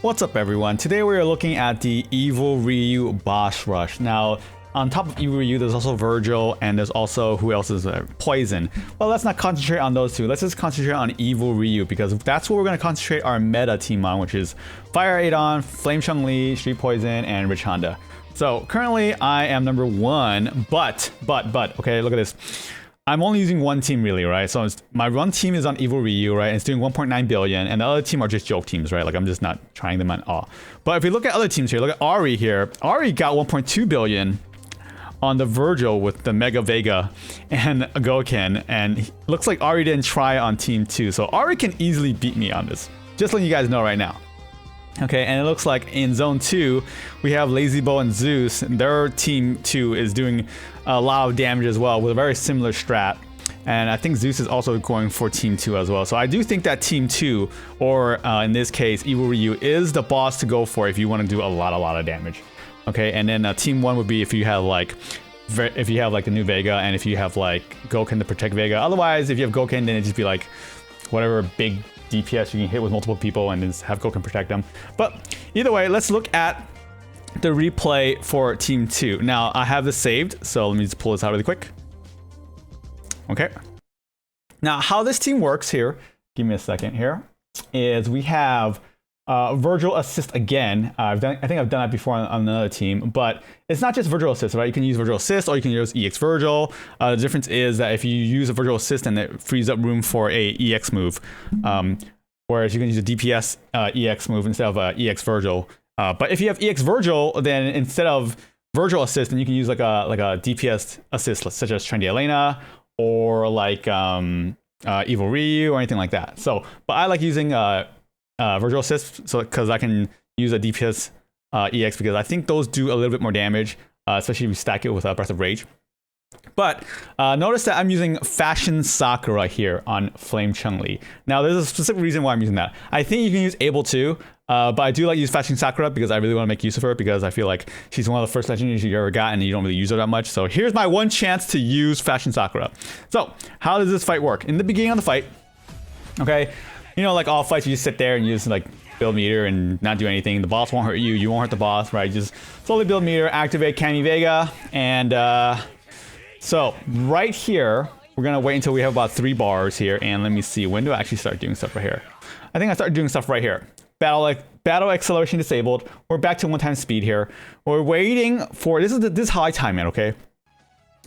What's up everyone? Today we are looking at the Evil Ryu boss rush. Now, on top of Evil Ryu, there's also Virgil, and there's also, who else is there? Poison. Well, let's not concentrate on those two. Let's just concentrate on Evil Ryu, because that's what we're going to concentrate our meta team on, which is Fire Adon, Flame Chun-Li, Street Poison, and Rich Honda. So currently I am number one, but, okay, look at this. I'm only using one team really, right? So my one team is on Evil Ryu, right? And it's doing 1.9 billion, and the other team are just joke teams, right? Like I'm just not trying them at all. But if you look at other teams here, look at Ari here. Ari got 1.2 billion on the Virgil with the Mega Vega and Goken, and looks like Ari didn't try on team 2. So Ari can easily beat me on this. Just letting you guys know right now. Okay, and it looks like in zone 2 we have Lazy Bo and Zeus. Their team 2 is doing a lot of damage as well with a very similar strat, and I think Zeus is also going for team 2 as well. So I do think that team 2, or in this case Evil Ryu, is the boss to go for if you want to do a lot of damage. Okay, and then team 1 would be if you have like the new Vega, and if you have like Goken to protect Vega. Otherwise, if you have Goken, then it'd just be like whatever big DPS you can hit with multiple people and just have Goken protect them. But either way, let's look at the replay for team 2. Now I have this saved, so let me just pull this out really quick. Okay, now how this team works here, give me a second here, is we have Virgil assist again. I think I've done that before on another team, but it's not just Virgil assist, right? You can use Virgil assist or you can use EX Virgil. The difference is that if you use a Virgil assist, then it frees up room for a EX move, whereas you can use a DPS EX move instead of EX Virgil. But if you have EX Virgil, then instead of Virgil assist, then you can use like a DPS assist, such as Trendy Elena or like Evil Ryu or anything like that. So, but I like using Virgil assist, so because I can use a DPS EX, because I think those do a little bit more damage, especially if you stack it with a Breath of Rage. But notice that I'm using Fashion Sakura here on Flame Chun-Li. Now there's a specific reason why I'm using that. I think you can use Able to, but I do like to use Fashion Sakura because I really want to make use of her, because I feel like she's one of the first legendaries you ever got and you don't really use her that much. So here's my one chance to use Fashion Sakura. So how does this fight work? In the beginning of the fight, okay, you know, like all fights, you just sit there and you just like build meter and not do anything. The boss won't hurt you, you won't hurt the boss, right? Just slowly build meter, activate Cami Vega, and so right here, we're gonna wait until we have about 3 bars here, and let me see, when do I actually start doing stuff right here? I think I started doing stuff right here. Battle acceleration disabled. We're back to 1 time speed here. We're waiting for, this is how I time it, okay?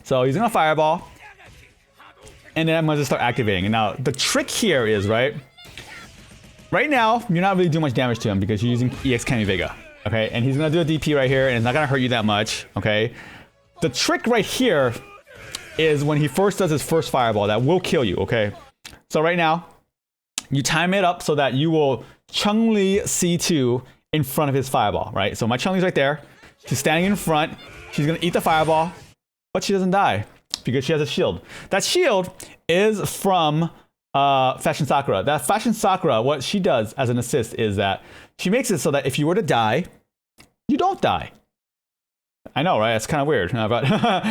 So he's gonna fireball, and then I'm gonna just start activating. And now the trick here is, right now, you're not really doing much damage to him because you're using EX Cami Vega, okay? And he's gonna do a DP right here, and it's not gonna hurt you that much, okay? The trick right here is when he first does his first fireball, that will kill you, okay? So right now, you time it up so that you will Chun-Li C2 in front of his fireball, right? So my Chun-Li's right there. She's standing in front. She's gonna eat the fireball, but she doesn't die because she has a shield. That shield is from Fashion Sakura. That Fashion Sakura, what she does as an assist is that she makes it so that if you were to die, you don't die. I know, right? It's kind of weird, but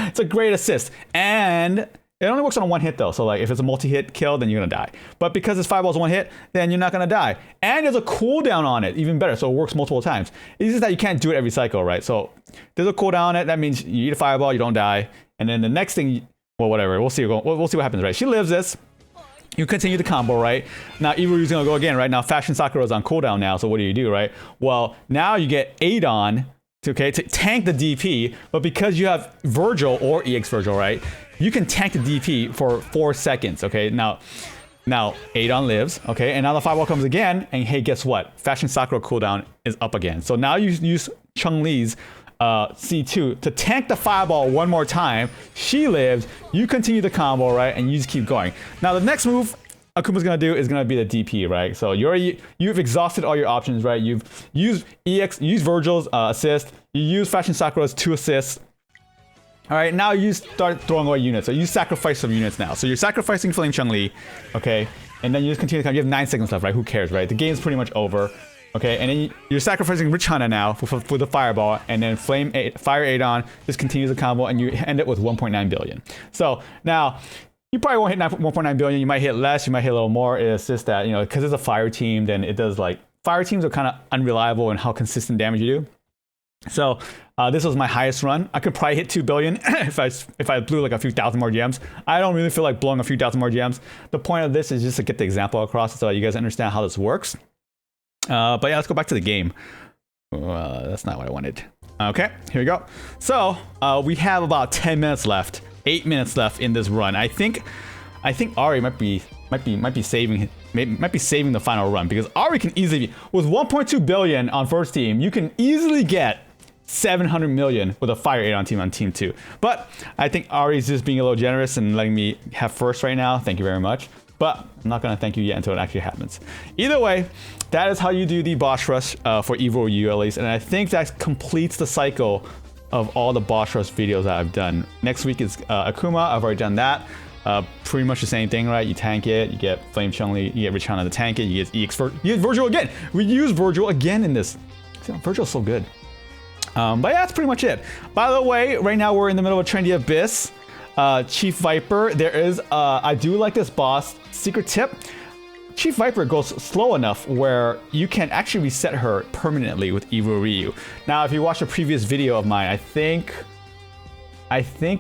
it's a great assist. And it only works on a 1 hit though. So like if it's a multi-hit kill, then you're gonna die. But because this fireball's 1 hit, then you're not gonna die. And there's a cooldown on it, even better. So it works multiple times. It's just that you can't do it every cycle, right? So there's a cooldown on it. That means you eat a fireball, you don't die. And then the next thing, well, whatever. We'll see. We'll see what happens, right? She lives this. You continue the combo, right? Now Evil Ryu's gonna go again, right? Now Fashion Sakura is on cooldown now. So what do, right? Well, now you get Adon, okay, to tank the DP, but because you have Virgil or EX Virgil, right, you can tank the DP for 4 seconds, okay? Now Adon lives, okay, and now the fireball comes again, and hey, guess what? Fashion Sakura cooldown is up again. So now you use Chun-Li's C2 to tank the fireball 1 more time. She lives, you continue the combo, right, and you just keep going. Now the next move Akuma's gonna do is gonna be the DP, right? So you've exhausted all your options, right? You've used Virgil's assist, you use Fashion Sakura's 2 assists. All right, now you start throwing away units. So you sacrifice some units now. So you're sacrificing Flame Chun-Li, okay? And then you just continue to come. You have 9 seconds left, right? Who cares, right? The game's pretty much over, okay? And then you're sacrificing Rich Honda now for the fireball, and then Fire Adon just continues the combo, and you end it with 1.9 billion. So now you probably won't hit 1.9 billion. You might hit less. You might hit a little more. It's just that, you know, because it's a fire team, then it does like fire teams are kind of unreliable in how consistent damage you do. So this was my highest run. I could probably hit 2 billion if I blew like a few thousand more gems. I don't really feel like blowing a few thousand more gems. The point of this is just to get the example across so you guys understand how this works. But yeah, let's go back to the game. That's not what I wanted. Okay, here we go. So we have about 10 minutes left, 8 minutes left in this run. I think Ari might be saving the final run, because Ari can easily, with 1.2 billion on first team, you can easily get 700 million with a fire 8 on team 2. But I think Ari's just being a little generous and letting me have first right now. Thank you very much. But I'm not gonna thank you yet until it actually happens. Either way, that is how you do the boss rush for Evil Ryu at least, and I think that completes the cycle of all the boss rush videos that I've done. Next week is Akuma. I've already done that. Pretty much the same thing, right? You tank it, you get Flame Chun-Li, you get Richana to tank it, you get EX you get Virgil again. We use Virgil again in this. Virgil's so good. But yeah, that's pretty much it. By the way, right now we're in the middle of a trendy abyss. Chief Viper, there is, I do like this boss. Secret tip, Chief Viper goes slow enough where you can actually reset her permanently with Evil Ryu. Now, if you watch a previous video of mine, I think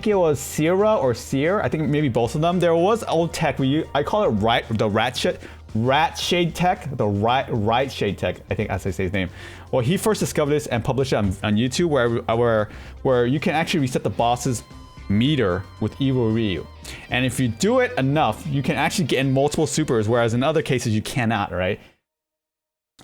it was Sierra or Seer. I think maybe both of them. There was old tech. I call it the rat shade tech. The right shade tech. I think that's how I say his name. Well, he first discovered this and published it on YouTube, where you can actually reset the boss's meter with Evil Ryu. And if you do it enough, you can actually get in multiple supers, whereas in other cases you cannot, right?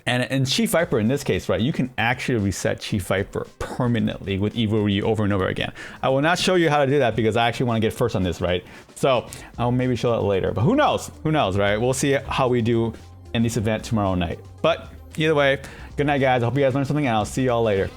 And in Chief Viper, in this case, right, you can actually reset Chief Viper permanently with Evil Ryu over and over again. I will not show you how to do that because I actually want to get first on this, right? So I'll maybe show it later, but who knows? Who knows, right? We'll see how we do in this event tomorrow night. But either way, good night, guys. I hope you guys learned something, and I'll see y'all later.